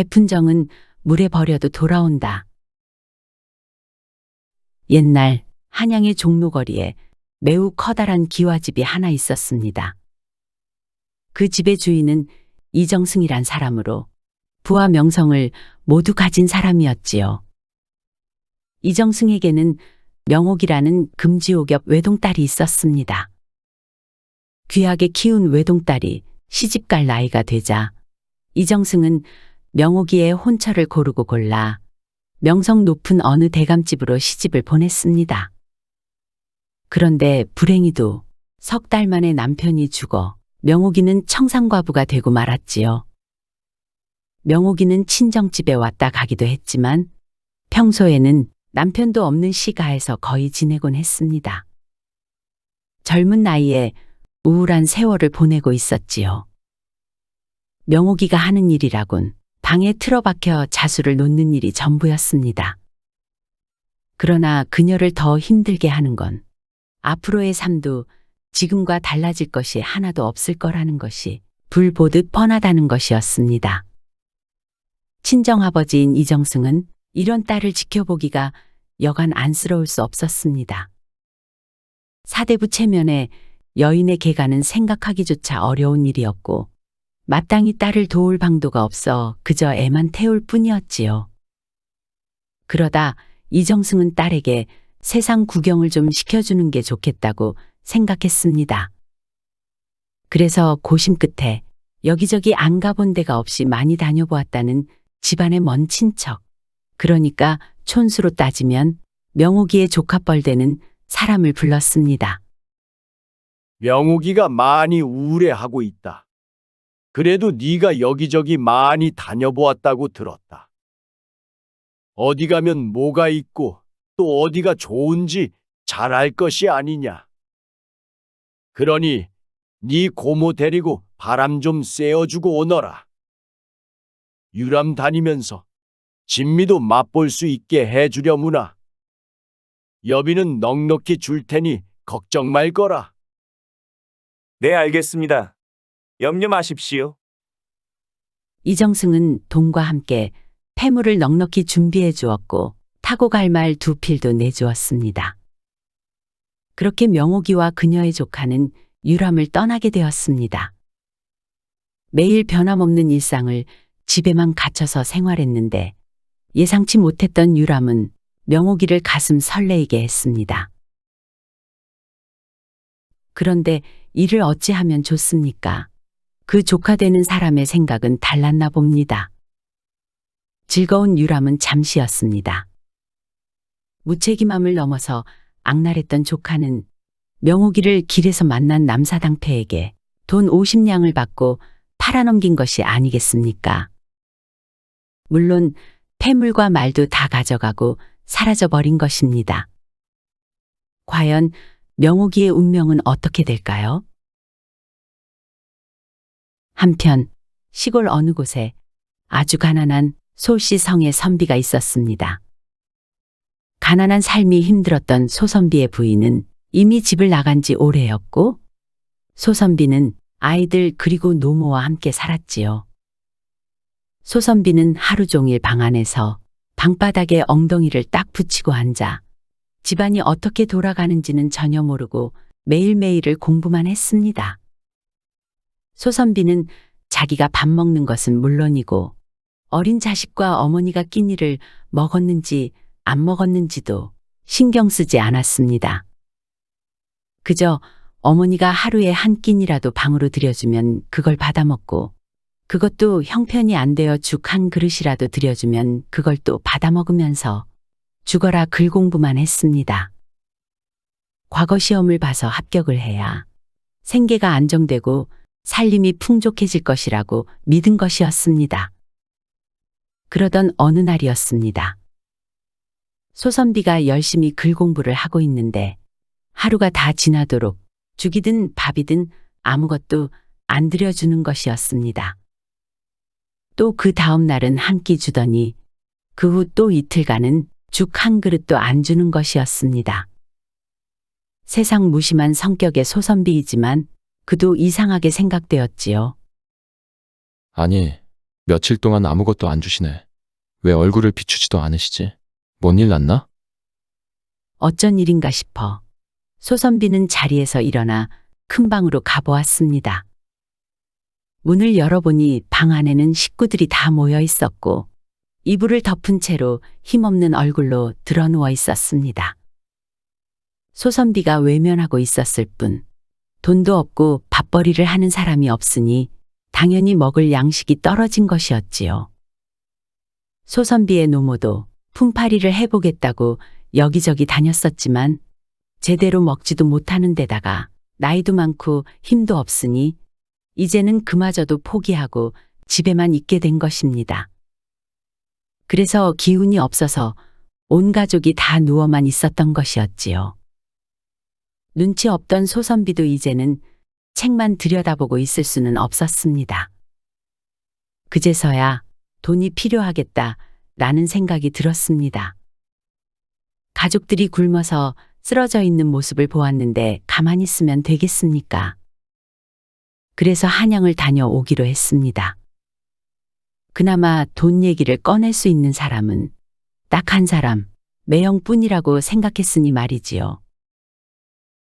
베푼 정은 물에 버려도 돌아온다. 옛날 한양의 종로거리에 매우 커다란 기와집이 하나 있었습니다. 그 집의 주인은 이정승이란 사람으로 부와 명성을 모두 가진 사람이었지요. 이정승에게는 명옥이라는 금지옥엽 외동딸이 있었습니다. 귀하게 키운 외동딸이 시집갈 나이가 되자 이정승은 명옥이의 혼처를 고르고 골라 명성 높은 어느 대감집으로 시집을 보냈습니다. 그런데 불행히도 석 달 만에 남편이 죽어 명옥이는 청산과부가 되고 말았지요. 명옥이는 친정집에 왔다 가기도 했지만 평소에는 남편도 없는 시가에서 거의 지내곤 했습니다. 젊은 나이에 우울한 세월을 보내고 있었지요. 명옥이가 하는 일이라곤 방에 틀어박혀 자수를 놓는 일이 전부였습니다. 그러나 그녀를 더 힘들게 하는 건 앞으로의 삶도 지금과 달라질 것이 하나도 없을 거라는 것이 불보듯 뻔하다는 것이었습니다. 친정아버지인 이정승은 이런 딸을 지켜보기가 여간 안쓰러울 수 없었습니다. 사대부 체면에 여인의 계가는 생각하기조차 어려운 일이었고 마땅히 딸을 도울 방도가 없어 그저 애만 태울 뿐이었지요. 그러다 이정승은 딸에게 세상 구경을 좀 시켜주는 게 좋겠다고 생각했습니다. 그래서 고심 끝에 여기저기 안 가본 데가 없이 많이 다녀보았다는 집안의 먼 친척, 그러니까 촌수로 따지면 명옥이의 조카뻘 되는 사람을 불렀습니다. 명옥이가 많이 우울해하고 있다. 그래도 네가 여기저기 많이 다녀보았다고 들었다. 어디 가면 뭐가 있고 또 어디가 좋은지 잘 알 것이 아니냐. 그러니 네 고모 데리고 바람 좀 쐬어주고 오너라. 유람 다니면서 진미도 맛볼 수 있게 해주려무나. 여비는 넉넉히 줄 테니 걱정 말거라. 네, 알겠습니다. 염려 마십시오. 이정승은 돈과 함께 폐물을 넉넉히 준비해 주었고 타고 갈 말 두 필도 내주었습니다. 그렇게 명옥이와 그녀의 조카는 유람을 떠나게 되었습니다. 매일 변함없는 일상을 집에만 갇혀서 생활했는데 예상치 못했던 유람은 명옥이를 가슴 설레이게 했습니다. 그런데 이를 어찌하면 좋습니까? 그 조카 되는 사람의 생각은 달랐나 봅니다. 즐거운 유람은 잠시였습니다. 무책임함을 넘어서 악랄했던 조카는 명옥이를 길에서 만난 남사당패에게 돈 50냥을 받고 팔아넘긴 것이 아니겠습니까? 물론 폐물과 말도 다 가져가고 사라져버린 것입니다. 과연 명옥이의 운명은 어떻게 될까요? 한편 시골 어느 곳에 아주 가난한 소씨 성의 선비가 있었습니다. 가난한 삶이 힘들었던 소선비의 부인은 이미 집을 나간 지 오래였고 소선비는 아이들 그리고 노모와 함께 살았지요. 소선비는 하루 종일 방 안에서 방바닥에 엉덩이를 딱 붙이고 앉아 집안이 어떻게 돌아가는지는 전혀 모르고 매일매일을 공부만 했습니다. 소선비는 자기가 밥 먹는 것은 물론이고 어린 자식과 어머니가 끼니를 먹었는지 안 먹었는지도 신경 쓰지 않았습니다. 그저 어머니가 하루에 한 끼니라도 방으로 들여주면 그걸 받아먹고 그것도 형편이 안 되어 죽 한 그릇이라도 들여주면 그걸 또 받아먹으면서 죽어라 글 공부만 했습니다. 과거 시험을 봐서 합격을 해야 생계가 안정되고 살림이 풍족해질 것이라고 믿은 것이었습니다. 그러던 어느 날이었습니다. 소선비가 열심히 글 공부를 하고 있는데 하루가 다 지나도록 죽이든 밥이든 아무것도 안 들여주는 것이었습니다. 또 그 다음 날은 한 끼 주더니 그 후 또 이틀간은 죽 한 그릇도 안 주는 것이었습니다. 세상 무심한 성격의 소선비이지만 그도 이상하게 생각되었지요. 아니, 며칠 동안 아무것도 안 주시네. 왜 얼굴을 비추지도 않으시지? 뭔 일 났나? 어쩐 일인가 싶어 소선비는 자리에서 일어나 큰 방으로 가보았습니다. 문을 열어보니 방 안에는 식구들이 다 모여 있었고 이불을 덮은 채로 힘없는 얼굴로 드러누워 있었습니다. 소선비가 외면하고 있었을 뿐 돈도 없고 밥벌이를 하는 사람이 없으니 당연히 먹을 양식이 떨어진 것이었지요. 소선비의 노모도 품팔이를 해보겠다고 여기저기 다녔었지만 제대로 먹지도 못하는 데다가 나이도 많고 힘도 없으니 이제는 그마저도 포기하고 집에만 있게 된 것입니다. 그래서 기운이 없어서 온 가족이 다 누워만 있었던 것이었지요. 눈치 없던 소선비도 이제는 책만 들여다보고 있을 수는 없었습니다. 그제서야 돈이 필요하겠다라는 생각이 들었습니다. 가족들이 굶어서 쓰러져 있는 모습을 보았는데 가만히 있으면 되겠습니까? 그래서 한양을 다녀오기로 했습니다. 그나마 돈 얘기를 꺼낼 수 있는 사람은 딱 한 사람, 매형뿐이라고 생각했으니 말이지요.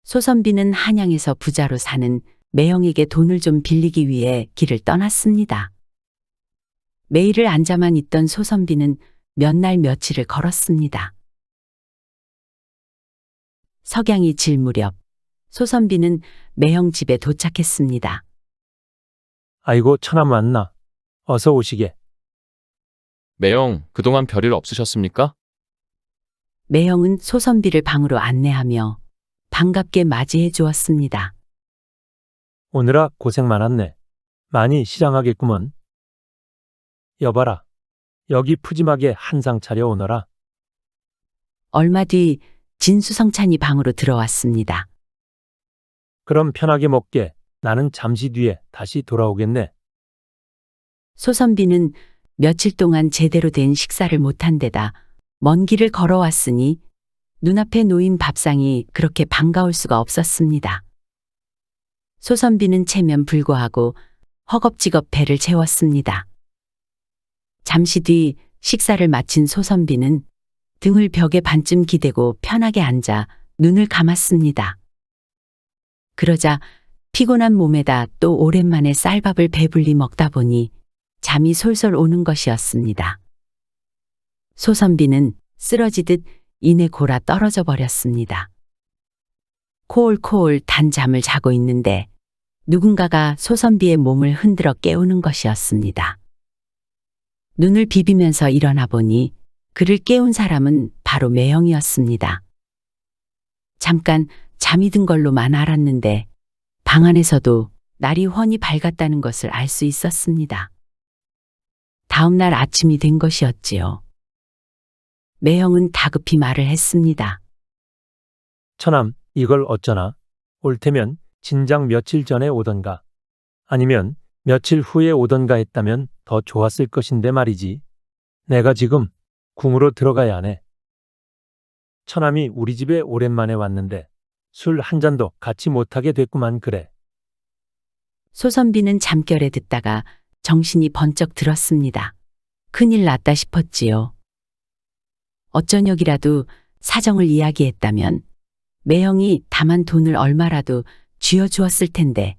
소선비는 한양에서 부자로 사는 매형에게 돈을 좀 빌리기 위해 길을 떠났습니다. 매일을 앉아만 있던 소선비는 몇 날 며칠을 걸었습니다. 석양이 질 무렵 소선비는 매형 집에 도착했습니다. 아이고 처남 왔나? 어서 오시게. 매형, 그동안 별일 없으셨습니까? 매형은 소선비를 방으로 안내하며 반갑게 맞이해 주었습니다. 오느라 고생 많았네. 많이 시장하겠구먼. 여봐라. 여기 푸짐하게 한상 차려 오너라. 얼마 뒤 진수성찬이 방으로 들어왔습니다. 그럼 편하게 먹게. 나는 잠시 뒤에 다시 돌아오겠네. 소선비는 며칠 동안 제대로 된 식사를 못한 데다 먼 길을 걸어왔으니 눈앞에 놓인 밥상이 그렇게 반가울 수가 없었습니다. 소선비는 체면 불구하고 허겁지겁 배를 채웠습니다. 잠시 뒤 식사를 마친 소선비는 등을 벽에 반쯤 기대고 편하게 앉아 눈을 감았습니다. 그러자 피곤한 몸에다 또 오랜만에 쌀밥을 배불리 먹다 보니 잠이 솔솔 오는 것이었습니다. 소선비는 쓰러지듯 이내 골아 떨어져 버렸습니다. 코올코올 단 잠을 자고 있는데 누군가가 소선비의 몸을 흔들어 깨우는 것이었습니다. 눈을 비비면서 일어나 보니 그를 깨운 사람은 바로 매형이었습니다. 잠깐 잠이 든 걸로만 알았는데 방 안에서도 날이 훤히 밝았다는 것을 알 수 있었습니다. 다음 날 아침이 된 것이었지요. 매형은 다급히 말을 했습니다. 처남, 이걸 어쩌나? 올 테면 진작 며칠 전에 오던가 아니면 며칠 후에 오던가 했다면 더 좋았을 것인데 말이지. 내가 지금 궁으로 들어가야 하네. 처남이 우리 집에 오랜만에 왔는데 술 한 잔도 같이 못하게 됐구만 그래. 소선비는 잠결에 듣다가 정신이 번쩍 들었습니다. 큰일 났다 싶었지요. 어쩌녁이라도 사정을 이야기했다면 매형이 다만 돈을 얼마라도 쥐어주었을 텐데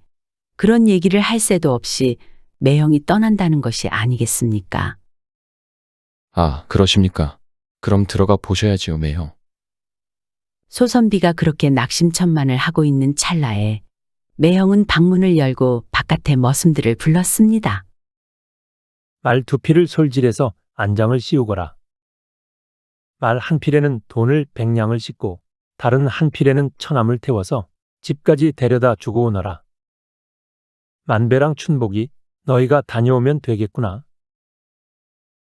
그런 얘기를 할 새도 없이 매형이 떠난다는 것이 아니겠습니까? 아, 그러십니까? 그럼 들어가 보셔야지요, 매형. 소선비가 그렇게 낙심천만을 하고 있는 찰나에 매형은 방문을 열고 바깥에 머슴들을 불렀습니다. 말 두 필을 솔질해서 안장을 씌우거라. 말 한 필에는 돈을 100냥을 싣고 다른 한 필에는 처남을 태워서 집까지 데려다 주고 오너라. 만배랑 춘복이 너희가 다녀오면 되겠구나.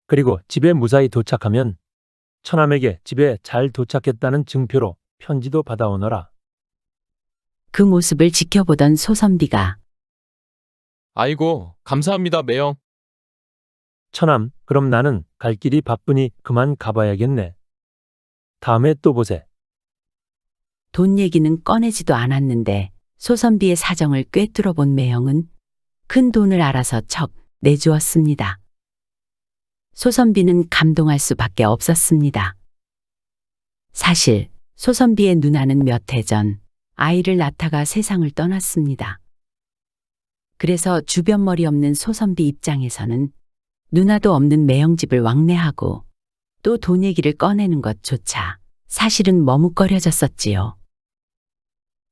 그리고 집에 무사히 도착하면 처남에게 집에 잘 도착했다는 증표로 편지도 받아오너라. 그 모습을 지켜보던 소선비가 아이고, 감사합니다, 매형. 처남, 그럼 나는 갈 길이 바쁘니 그만 가봐야겠네. 다음에 또 보세. 돈 얘기는 꺼내지도 않았는데 소선비의 사정을 꿰뚫어 본 매형은 큰 돈을 알아서 척 내주었습니다. 소선비는 감동할 수밖에 없었습니다. 사실 소선비의 누나는 몇 해 전 아이를 낳다가 세상을 떠났습니다. 그래서 주변머리 없는 소선비 입장에서는 누나도 없는 매형집을 왕래하고 또 돈 얘기를 꺼내는 것조차 사실은 머뭇거려졌었지요.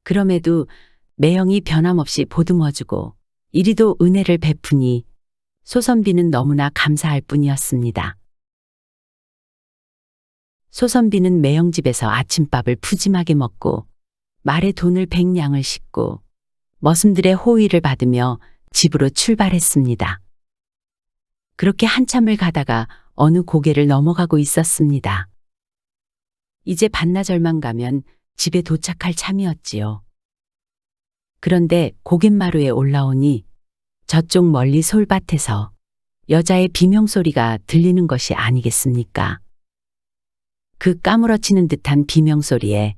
그럼에도 매형이 변함없이 보듬어주고 이리도 은혜를 베푸니 소선비는 너무나 감사할 뿐이었습니다. 소선비는 매형집에서 아침밥을 푸짐하게 먹고 말에 돈을 100냥을 싣고 머슴들의 호의를 받으며 집으로 출발했습니다. 그렇게 한참을 가다가 어느 고개를 넘어가고 있었습니다. 이제 반나절만 가면 집에 도착할 참이었지요. 그런데 고갯마루에 올라오니 저쪽 멀리 솔밭에서 여자의 비명소리가 들리는 것이 아니겠습니까? 그 까무러치는 듯한 비명소리에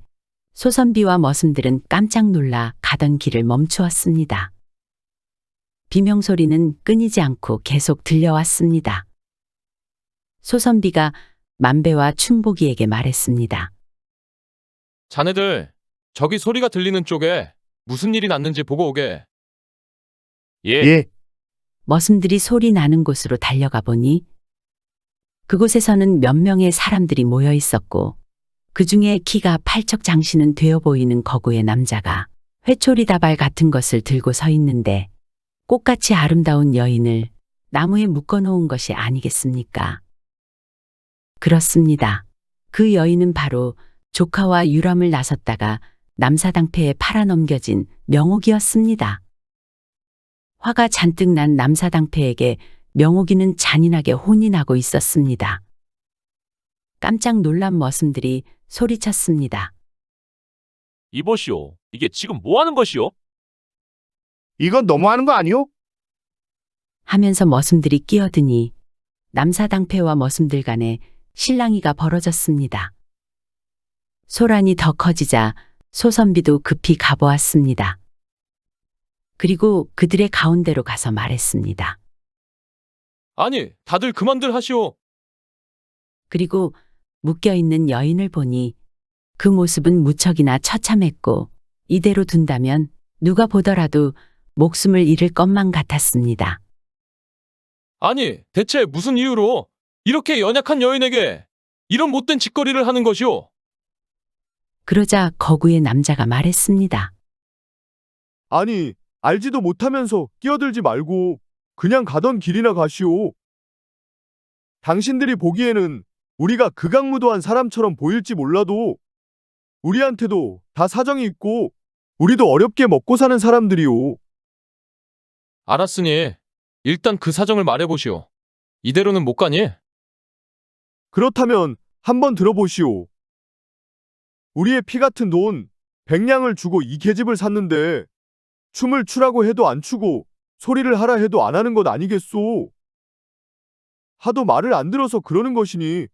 소선비와 머슴들은 깜짝 놀라 가던 길을 멈추었습니다. 비명소리는 끊이지 않고 계속 들려왔습니다. 소선비가 만배와 춘복이에게 말했습니다. 자네들, 저기 소리가 들리는 쪽에 무슨 일이 났는지 보고 오게. 예. 머슴들이 소리 나는 곳으로 달려가 보니 그곳에서는 몇 명의 사람들이 모여 있었고 그 중에 키가 팔척장신은 되어 보이는 거구의 남자가 회초리 다발 같은 것을 들고 서 있는데 꽃같이 아름다운 여인을 나무에 묶어놓은 것이 아니겠습니까? 그렇습니다. 그 여인은 바로 조카와 유람을 나섰다가 남사당패에 팔아넘겨진 명옥이었습니다. 화가 잔뜩 난 남사당패에게 명옥이는 잔인하게 혼이 나고 있었습니다. 깜짝 놀란 머슴들이 소리쳤습니다. 이보시오. 이게 지금 뭐 하는 것이오? 이건 너무하는 거 아니오? 하면서 머슴들이 끼어드니 남사당패와 머슴들 간에 실랑이가 벌어졌습니다. 소란이 더 커지자 소선비도 급히 가보았습니다. 그리고 그들의 가운데로 가서 말했습니다. 아니, 다들 그만들 하시오. 그리고 묶여있는 여인을 보니 그 모습은 무척이나 처참했고 이대로 둔다면 누가 보더라도 목숨을 잃을 것만 같았습니다. 아니, 대체 무슨 이유로 이렇게 연약한 여인에게 이런 못된 짓거리를 하는 것이오? 그러자 거구의 남자가 말했습니다. 아니, 알지도 못하면서 끼어들지 말고 그냥 가던 길이나 가시오. 당신들이 보기에는 우리가 극악무도한 사람처럼 보일지 몰라도 우리한테도 다 사정이 있고 우리도 어렵게 먹고 사는 사람들이오. 알았으니 일단 그 사정을 말해보시오. 이대로는 못 가니? 그렇다면 한번 들어보시오. 우리의 피 같은 돈 100냥을 주고 이 계집을 샀는데 춤을 추라고 해도 안 추고 소리를 하라 해도 안 하는 것 아니겠소? 하도 말을 안 들어서 그러는 것이니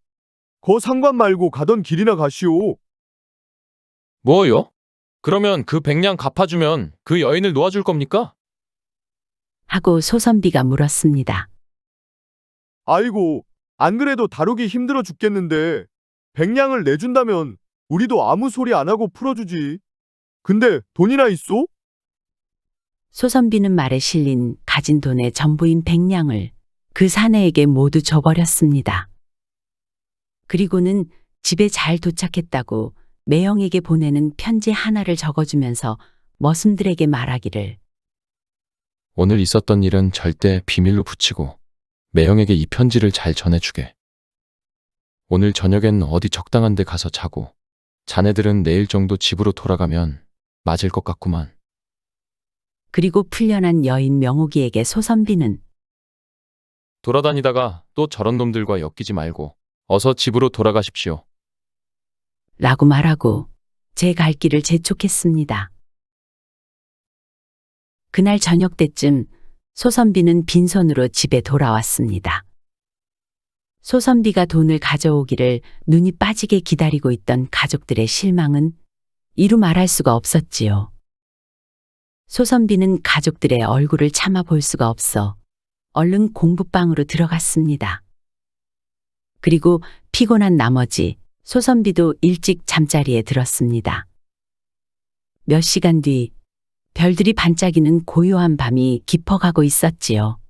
거 상관 말고 가던 길이나 가시오. 뭐요? 그러면 그 100냥 갚아주면 그 여인을 놓아줄 겁니까? 하고 소선비가 물었습니다. 아이고, 안 그래도 다루기 힘들어 죽겠는데 100냥을 내준다면 우리도 아무 소리 안 하고 풀어주지. 근데 돈이나 있소? 소선비는 말에 실린 가진 돈의 전부인 100냥을 그 사내에게 모두 줘버렸습니다. 그리고는 집에 잘 도착했다고 매형에게 보내는 편지 하나를 적어주면서 머슴들에게 말하기를 오늘 있었던 일은 절대 비밀로 붙이고 매형에게 이 편지를 잘 전해주게. 오늘 저녁엔 어디 적당한 데 가서 자고 자네들은 내일 정도 집으로 돌아가면 맞을 것 같구만. 그리고 풀려난 여인 명옥이에게 소선비는 돌아다니다가 또 저런 놈들과 엮이지 말고 어서 집으로 돌아가십시오. 라고 말하고 제 갈 길을 재촉했습니다. 그날 저녁 때쯤 소선비는 빈손으로 집에 돌아왔습니다. 소선비가 돈을 가져오기를 눈이 빠지게 기다리고 있던 가족들의 실망은 이루 말할 수가 없었지요. 소선비는 가족들의 얼굴을 참아 볼 수가 없어 얼른 공부방으로 들어갔습니다. 그리고 피곤한 나머지 소선비도 일찍 잠자리에 들었습니다. 몇 시간 뒤 별들이 반짝이는 고요한 밤이 깊어가고 있었지요.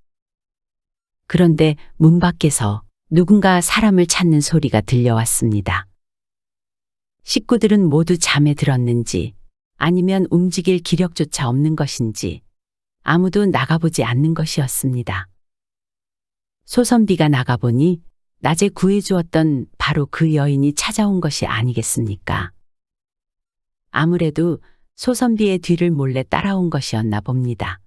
그런데 문 밖에서 누군가 사람을 찾는 소리가 들려왔습니다. 식구들은 모두 잠에 들었는지 아니면 움직일 기력조차 없는 것인지 아무도 나가보지 않는 것이었습니다. 소선비가 나가보니 낮에 구해주었던 바로 그 여인이 찾아온 것이 아니겠습니까? 아무래도 소선비의 뒤를 몰래 따라온 것이었나 봅니다.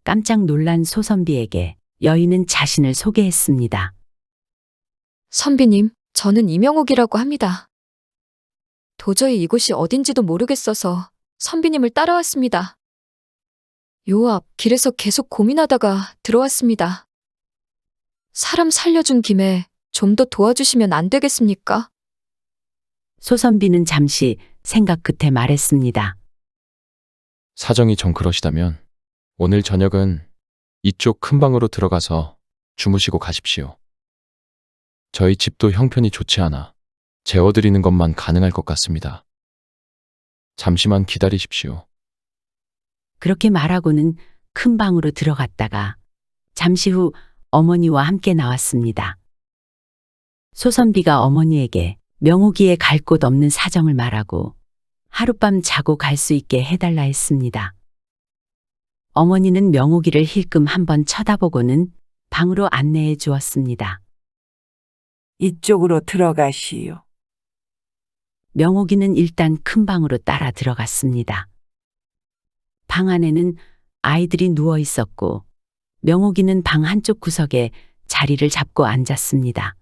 깜짝 놀란 소선비에게 여인은 자신을 소개했습니다. 선비님, 저는 이명옥이라고 합니다. 도저히 이곳이 어딘지도 모르겠어서 선비님을 따라왔습니다. 요 앞 길에서 계속 고민하다가 들어왔습니다. 사람 살려준 김에 좀 더 도와주시면 안 되겠습니까? 소선비는 잠시 생각 끝에 말했습니다. 사정이 정 그러시다면 오늘 저녁은 이쪽 큰 방으로 들어가서 주무시고 가십시오. 저희 집도 형편이 좋지 않아 재워드리는 것만 가능할 것 같습니다. 잠시만 기다리십시오. 그렇게 말하고는 큰 방으로 들어갔다가 잠시 후 어머니와 함께 나왔습니다. 소선비가 어머니에게 명옥이에 갈 곳 없는 사정을 말하고 하룻밤 자고 갈 수 있게 해달라 했습니다. 어머니는 명옥이를 힐끔 한번 쳐다보고는 방으로 안내해 주었습니다. 이쪽으로 들어가시오. 명옥이는 일단 큰 방으로 따라 들어갔습니다. 방 안에는 아이들이 누워 있었고 명옥이는 방 한쪽 구석에 자리를 잡고 앉았습니다.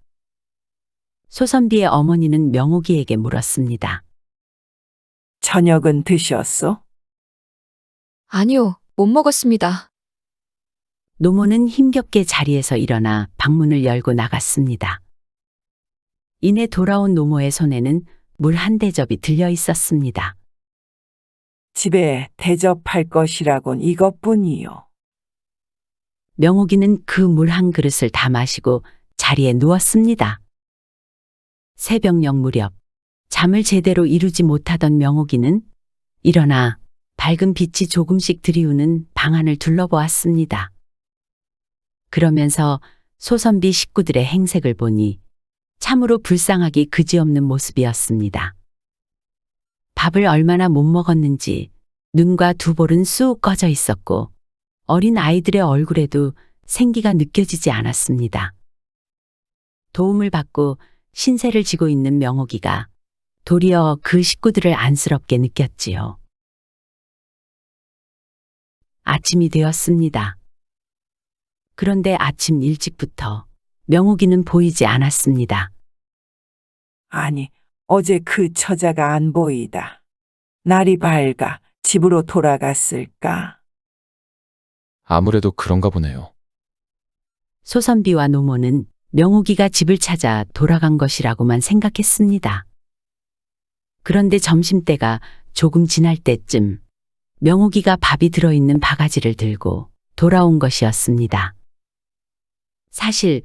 소선비의 어머니는 명옥이에게 물었습니다. 저녁은 드셨소? 아니요, 못 먹었습니다. 노모는 힘겹게 자리에서 일어나 방문을 열고 나갔습니다. 이내 돌아온 노모의 손에는 물 한 대접이 들려 있었습니다. 집에 대접할 것이라곤 이것뿐이요. 명옥이는 그 물 한 그릇을 다 마시고 자리에 누웠습니다. 새벽녘 무렵 잠을 제대로 이루지 못하던 명옥이는 일어나 밝은 빛이 조금씩 들이우는 방 안을 둘러보았습니다. 그러면서 소선비 식구들의 행색을 보니 참으로 불쌍하기 그지없는 모습이었습니다. 밥을 얼마나 못 먹었는지 눈과 두 볼은 쑥 꺼져 있었고 어린 아이들의 얼굴에도 생기가 느껴지지 않았습니다. 도움을 받고 신세를 지고 있는 명옥이가 도리어 그 식구들을 안쓰럽게 느꼈지요. 아침이 되었습니다. 그런데 아침 일찍부터 명옥이는 보이지 않았습니다. 아니, 어제 그 처자가 안 보이다. 날이 밝아 집으로 돌아갔을까? 아무래도 그런가 보네요. 소선비와 노모는 명옥이가 집을 찾아 돌아간 것이라고만 생각했습니다. 그런데 점심때가 조금 지날 때쯤 명옥이가 밥이 들어있는 바가지를 들고 돌아온 것이었습니다. 사실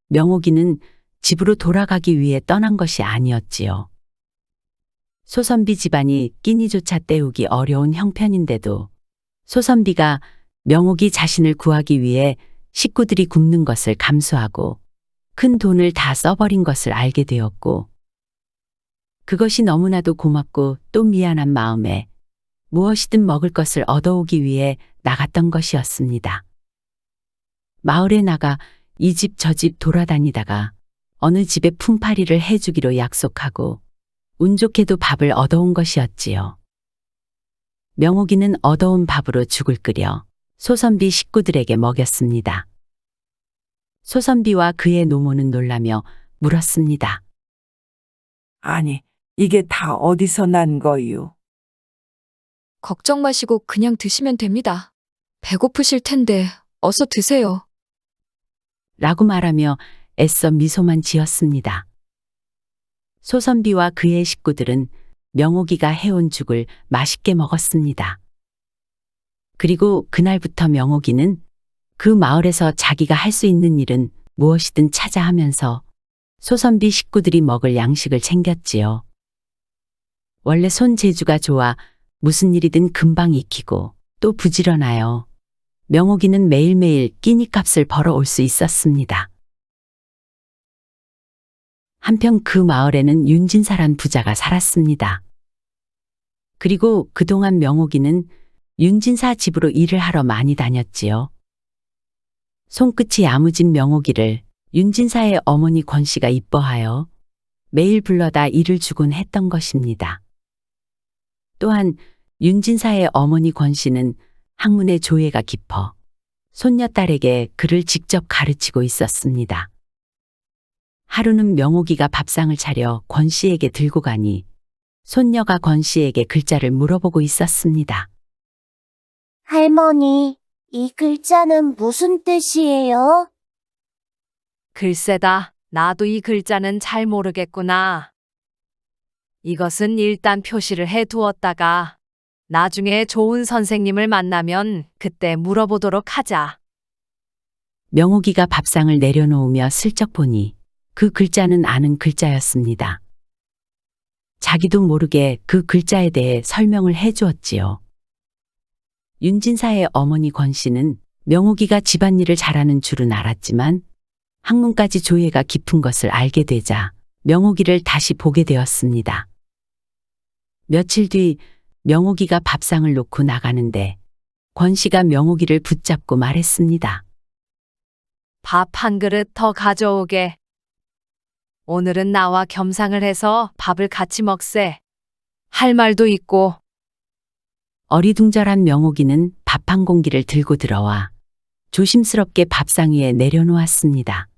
명옥이는 집으로 돌아가기 위해 떠난 것이 아니었지요. 소선비 집안이 끼니조차 때우기 어려운 형편인데도 소선비가 명옥이 자신을 구하기 위해 식구들이 굶는 것을 감수하고 큰 돈을 다 써버린 것을 알게 되었고 그것이 너무나도 고맙고 또 미안한 마음에 무엇이든 먹을 것을 얻어오기 위해 나갔던 것이었습니다. 마을에 나가 이 집 저 집 돌아다니다가 어느 집에 품팔이를 해주기로 약속하고 운 좋게도 밥을 얻어온 것이었지요. 명옥이는 얻어온 밥으로 죽을 끓여 소선비 식구들에게 먹였습니다. 소선비와 그의 노모는 놀라며 물었습니다. 아니, 이게 다 어디서 난 거유? 걱정 마시고 그냥 드시면 됩니다. 배고프실 텐데 어서 드세요. 라고 말하며 애써 미소만 지었습니다. 소선비와 그의 식구들은 명옥이가 해온 죽을 맛있게 먹었습니다. 그리고 그날부터 명옥이는 그 마을에서 자기가 할 수 있는 일은 무엇이든 찾아 하면서 소선비 식구들이 먹을 양식을 챙겼지요. 원래 손재주가 좋아 무슨 일이든 금방 익히고 또 부지런하여 명옥이는 매일매일 끼니값을 벌어올 수 있었습니다. 한편 그 마을에는 윤진사란 부자가 살았습니다. 그리고 그동안 명옥이는 윤진사 집으로 일을 하러 많이 다녔지요. 손끝이 야무진 명옥이를 윤진사의 어머니 권씨가 이뻐하여 매일 불러다 일을 주곤 했던 것입니다. 또한 윤진사의 어머니 권씨는 학문의 조예가 깊어 손녀딸에게 글을 직접 가르치고 있었습니다. 하루는 명옥이가 밥상을 차려 권씨에게 들고 가니 손녀가 권씨에게 글자를 물어보고 있었습니다. 할머니, 이 글자는 무슨 뜻이에요? 글쎄다. 나도 이 글자는 잘 모르겠구나. 이것은 일단 표시를 해 두었다가 나중에 좋은 선생님을 만나면 그때 물어보도록 하자. 명옥이가 밥상을 내려놓으며 슬쩍 보니 그 글자는 아는 글자였습니다. 자기도 모르게 그 글자에 대해 설명을 해 주었지요. 윤진사의 어머니 권씨는 명옥이가 집안일을 잘하는 줄은 알았지만 학문까지 조예가 깊은 것을 알게 되자 명옥이를 다시 보게 되었습니다. 며칠 뒤 명옥이가 밥상을 놓고 나가는데 권씨가 명옥이를 붙잡고 말했습니다. 밥 한 그릇 더 가져오게. 오늘은 나와 겸상을 해서 밥을 같이 먹세. 할 말도 있고. 어리둥절한 명옥이는 밥 한 공기를 들고 들어와 조심스럽게 밥상 위에 내려놓았습니다.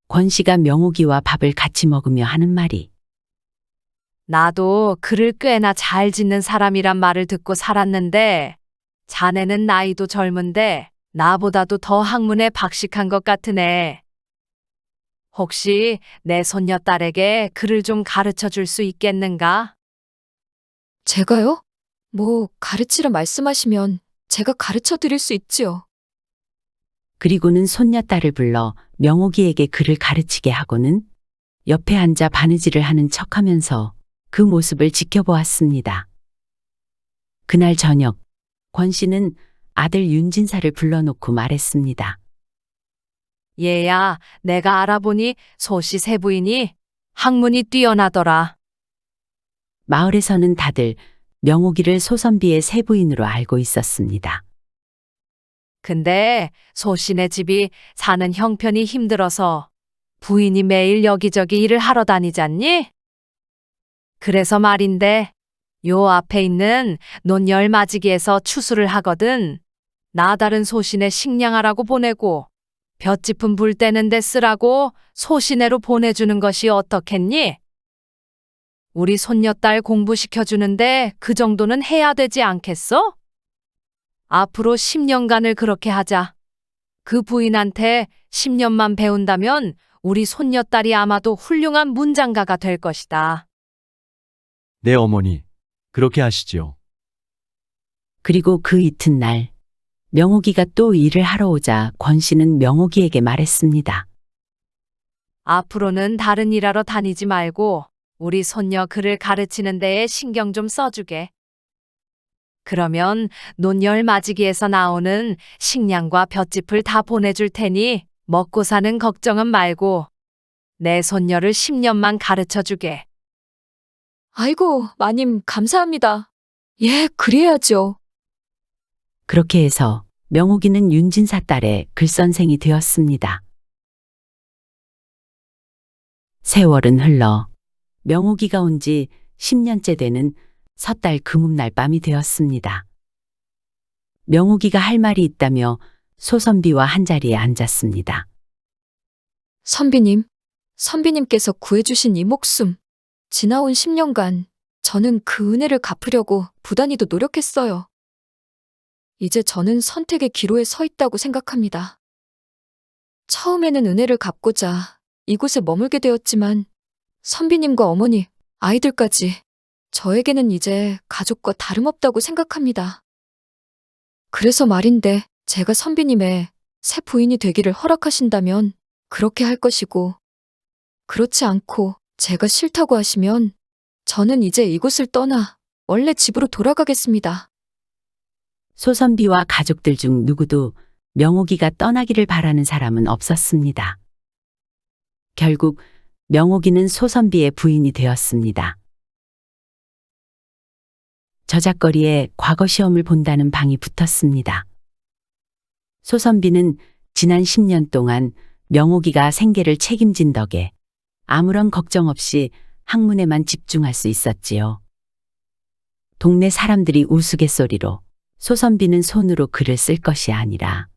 권씨가 명옥이와 밥을 같이 먹으며 하는 말이 나도 글을 꽤나 잘 짓는 사람이란 말을 듣고 살았는데 자네는 나이도 젊은데 나보다도 더 학문에 박식한 것 같으네. 혹시 내 손녀딸에게 글을 좀 가르쳐 줄 수 있겠는가? 제가요? 뭐 가르치라 말씀하시면 제가 가르쳐 드릴 수 있지요. 그리고는 손녀딸을 불러 명옥이에게 글을 가르치게 하고는 옆에 앉아 바느질을 하는 척하면서 그 모습을 지켜보았습니다. 그날 저녁 권씨는 아들 윤진사를 불러놓고 말했습니다. 얘야, 내가 알아보니 소씨 세부인이 학문이 뛰어나더라. 마을에서는 다들 명옥이를 소선비의 세부인으로 알고 있었습니다. 근데 소씨네 집이 사는 형편이 힘들어서 부인이 매일 여기저기 일을 하러 다니잖니? 그래서 말인데 요 앞에 있는 논열 마지기에서 추수를 하거든. 나 다른 소씨네 식량하라고 보내고 볏짚은 불 떼는 데 쓰라고 소씨네로 보내주는 것이 어떻겠니? 우리 손녀딸 공부시켜주는데 그 정도는 해야 되지 않겠어? 앞으로 10년간을 그렇게 하자. 그 부인한테 10년만 배운다면 우리 손녀딸이 아마도 훌륭한 문장가가 될 것이다. 네, 어머니. 그렇게 하시지요. 그리고 그 이튿날 명옥이가 또 일을 하러 오자 권씨는 명옥이에게 말했습니다. 앞으로는 다른 일하러 다니지 말고 우리 손녀 글을 가르치는 데에 신경 좀 써주게. 그러면 논열 마지기에서 나오는 식량과 볏짚을 다 보내줄 테니 먹고 사는 걱정은 말고 내 손녀를 10년만 가르쳐주게. 아이고, 마님 감사합니다. 예, 그래야죠. 그렇게 해서 명옥이는 윤진사 딸의 글선생이 되었습니다. 세월은 흘러 명옥이가 온 지 10년째 되는 섣달 금음날 밤이 되었습니다. 명옥이가 할 말이 있다며 소선비와 한자리에 앉았습니다. 선비님께서 구해주신 이 목숨. 지나온 10년간 저는 그 은혜를 갚으려고 부단히도 노력했어요. 이제 저는 선택의 기로에 서 있다고 생각합니다. 처음에는 은혜를 갚고자 이곳에 머물게 되었지만 선비님과 어머니, 아이들까지 저에게는 이제 가족과 다름없다고 생각합니다. 그래서 말인데 제가 선비님의 새 부인이 되기를 허락하신다면 그렇게 할 것이고 그렇지 않고 제가 싫다고 하시면 저는 이제 이곳을 떠나 원래 집으로 돌아가겠습니다. 소선비와 가족들 중 누구도 명옥이가 떠나기를 바라는 사람은 없었습니다. 결국 명옥이는 소선비의 부인이 되었습니다. 저작거리에 과거 시험을 본다는 방이 붙었습니다. 소선비는 지난 10년 동안 명옥이가 생계를 책임진 덕에 아무런 걱정 없이 학문에만 집중할 수 있었지요. 동네 사람들이 우스갯소리로 소선비는 손으로 글을 쓸 것이 아니라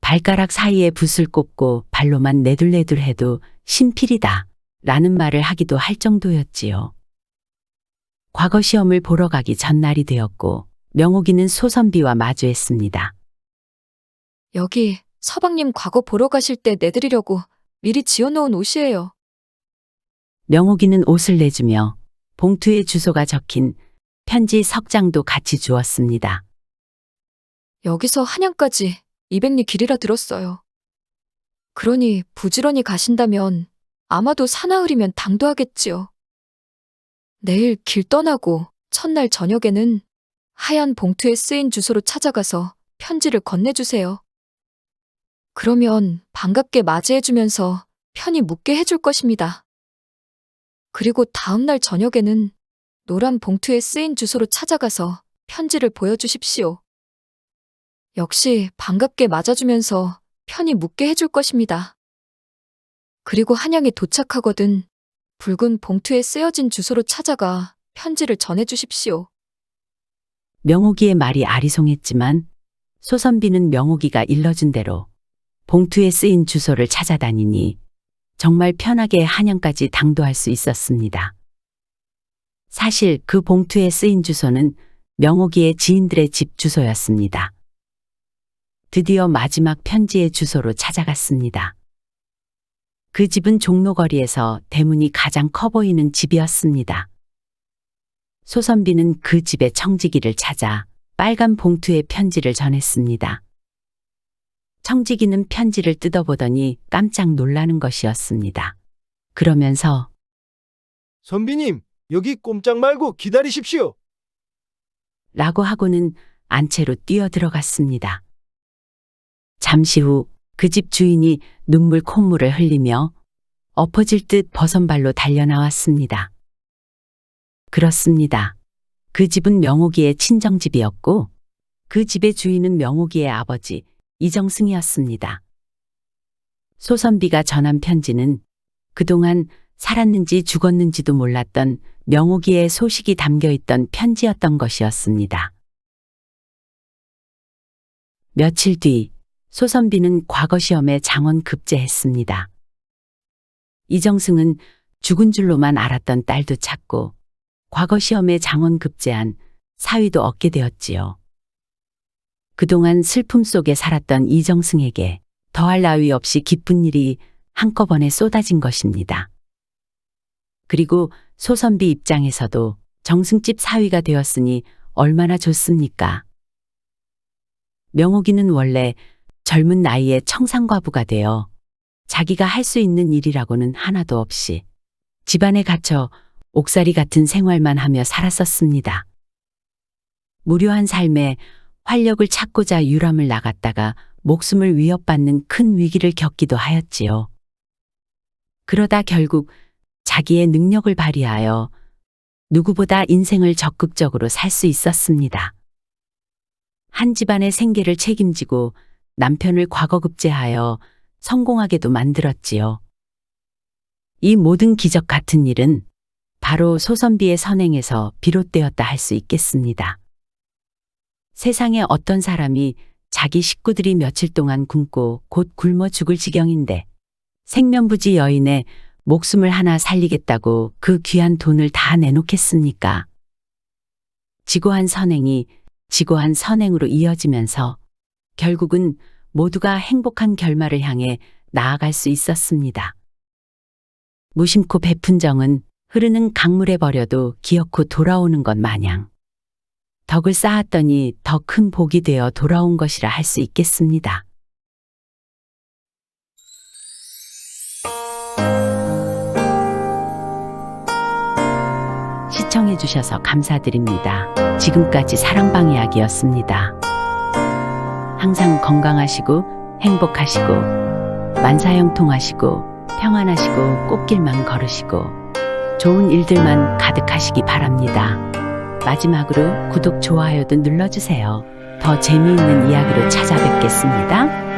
발가락 사이에 붓을 꼽고 발로만 내둘내둘 해도 신필이다 라는 말을 하기도 할 정도였지요. 과거 시험을 보러 가기 전날이 되었고 명옥이는 소선비와 마주했습니다. 여기 서방님 과거 보러 가실 때 내드리려고 미리 지어놓은 옷이에요. 명옥이는 옷을 내주며 봉투에 주소가 적힌 편지 석 장도 같이 주었습니다. 여기서 한양까지 200리 길이라 들었어요. 그러니 부지런히 가신다면 아마도 사나흘이면 당도하겠지요. 내일 길 떠나고 첫날 저녁에는 하얀 봉투에 쓰인 주소로 찾아가서 편지를 건네주세요. 그러면 반갑게 맞이해주면서 편히 묵게 해줄 것입니다. 그리고 다음날 저녁에는 노란 봉투에 쓰인 주소로 찾아가서 편지를 보여주십시오. 역시 반갑게 맞아주면서 편히 묵게 해줄 것입니다. 그리고 한양에 도착하거든 붉은 봉투에 쓰여진 주소로 찾아가 편지를 전해주십시오. 명옥이의 말이 아리송했지만 소선비는 명옥이가 일러준 대로 봉투에 쓰인 주소를 찾아다니니 정말 편하게 한양까지 당도할 수 있었습니다. 사실 그 봉투에 쓰인 주소는 명옥이의 지인들의 집 주소였습니다. 드디어 마지막 편지의 주소로 찾아갔습니다. 그 집은 종로거리에서 대문이 가장 커 보이는 집이었습니다. 소선비는 그 집의 청지기를 찾아 빨간 봉투에 편지를 전했습니다. 청지기는 편지를 뜯어보더니 깜짝 놀라는 것이었습니다. 그러면서 선비님, 여기 꼼짝 말고 기다리십시오. 라고 하고는 안채로 뛰어들어갔습니다. 잠시 후 그 집 주인이 눈물 콧물을 흘리며 엎어질 듯 버선발로 달려나왔습니다. 그렇습니다. 그 집은 명옥이의 친정집이었고 그 집의 주인은 명옥이의 아버지 이정승이었습니다. 소선비가 전한 편지는 그동안 살았는지 죽었는지도 몰랐던 명옥이의 소식이 담겨있던 편지였던 것이었습니다. 며칠 뒤 소선비는 과거 시험에 장원 급제했습니다. 이정승은 죽은 줄로만 알았던 딸도 찾고 과거 시험에 장원 급제한 사위도 얻게 되었지요. 그동안 슬픔 속에 살았던 이정승에게 더할 나위 없이 기쁜 일이 한꺼번에 쏟아진 것입니다. 그리고 소선비 입장에서도 정승집 사위가 되었으니 얼마나 좋습니까? 명옥이는 원래 젊은 나이에 청산과부가 되어 자기가 할 수 있는 일이라고는 하나도 없이 집안에 갇혀 옥살이 같은 생활만 하며 살았었습니다. 무료한 삶에 활력을 찾고자 유람을 나갔다가 목숨을 위협받는 큰 위기를 겪기도 하였지요. 그러다 결국 자기의 능력을 발휘하여 누구보다 인생을 적극적으로 살 수 있었습니다. 한 집안의 생계를 책임지고 남편을 과거급제하여 성공하게도 만들었지요. 이 모든 기적 같은 일은 바로 소선비의 선행에서 비롯되었다 할 수 있겠습니다. 세상에 어떤 사람이 자기 식구들이 며칠 동안 굶고 곧 굶어 죽을 지경인데 생면부지 여인의 목숨을 하나 살리겠다고 그 귀한 돈을 다 내놓겠습니까? 지고한 선행이 지고한 선행으로 이어지면서 결국은 모두가 행복한 결말을 향해 나아갈 수 있었습니다. 무심코 베푼 정은 흐르는 강물에 버려도 기어코 돌아오는 것 마냥 덕을 쌓았더니 더 큰 복이 되어 돌아온 것이라 할 수 있겠습니다. 시청해주셔서 감사드립니다. 지금까지 사랑방 이야기였습니다. 항상 건강하시고 행복하시고 만사형통하시고 평안하시고 꽃길만 걸으시고 좋은 일들만 가득하시기 바랍니다. 마지막으로 구독, 좋아요도 눌러주세요. 더 재미있는 이야기로 찾아뵙겠습니다.